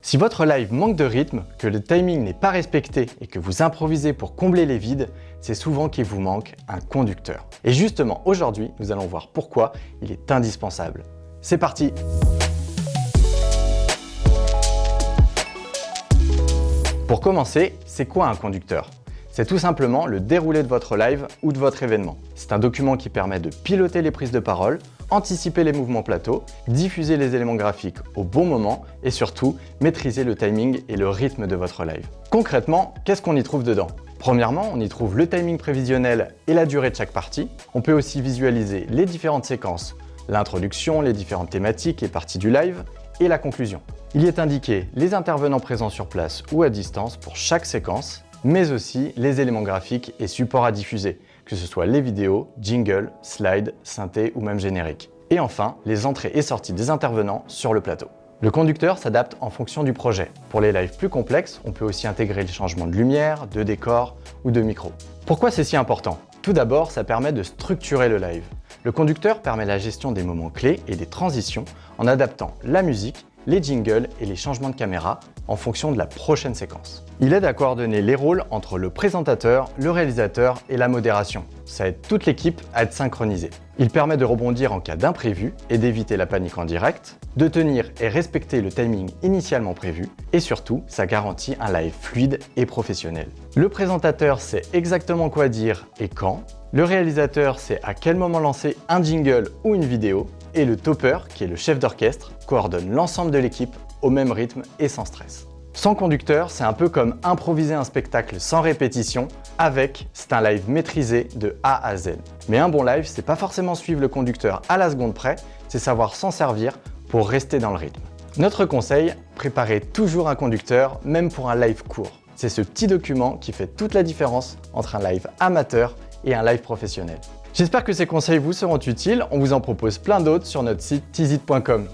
Si votre live manque de rythme, que le timing n'est pas respecté et que vous improvisez pour combler les vides, c'est souvent qu'il vous manque un conducteur. Et justement, aujourd'hui, nous allons voir pourquoi il est indispensable. C'est parti! Pour commencer, c'est quoi un conducteur? C'est tout simplement le déroulé de votre live ou de votre événement. C'est un document qui permet de piloter les prises de parole, anticiper les mouvements plateau, diffuser les éléments graphiques au bon moment et surtout maîtriser le timing et le rythme de votre live. Concrètement, qu'est-ce qu'on y trouve dedans? Premièrement, on y trouve le timing prévisionnel et la durée de chaque partie. On peut aussi visualiser les différentes séquences, l'introduction, les différentes thématiques et parties du live et la conclusion. Il y est indiqué les intervenants présents sur place ou à distance pour chaque séquence, mais aussi les éléments graphiques et supports à diffuser, que ce soit les vidéos, jingles, slides, synthés ou même génériques. Et enfin, les entrées et sorties des intervenants sur le plateau. Le conducteur s'adapte en fonction du projet. Pour les lives plus complexes, on peut aussi intégrer les changements de lumière, de décor ou de micro. Pourquoi c'est si important? Tout d'abord, ça permet de structurer le live. Le conducteur permet la gestion des moments clés et des transitions en adaptant la musique, les jingles et les changements de caméra en fonction de la prochaine séquence. Il aide à coordonner les rôles entre le présentateur, le réalisateur et la modération. Ça aide toute l'équipe à être synchronisée. Il permet de rebondir en cas d'imprévu et d'éviter la panique en direct, de tenir et respecter le timing initialement prévu et surtout, ça garantit un live fluide et professionnel. Le présentateur sait exactement quoi dire et quand. Le réalisateur sait à quel moment lancer un jingle ou une vidéo. Et le topper, qui est le chef d'orchestre, coordonne l'ensemble de l'équipe au même rythme et sans stress. Sans conducteur, c'est un peu comme improviser un spectacle sans répétition. Avec, c'est un live maîtrisé de A à Z. Mais un bon live, c'est pas forcément suivre le conducteur à la seconde près, c'est savoir s'en servir pour rester dans le rythme. Notre conseil, préparez toujours un conducteur, même pour un live court. C'est ce petit document qui fait toute la différence entre un live amateur et un live professionnel. J'espère que ces conseils vous seront utiles, on vous en propose plein d'autres sur notre site teasit.com.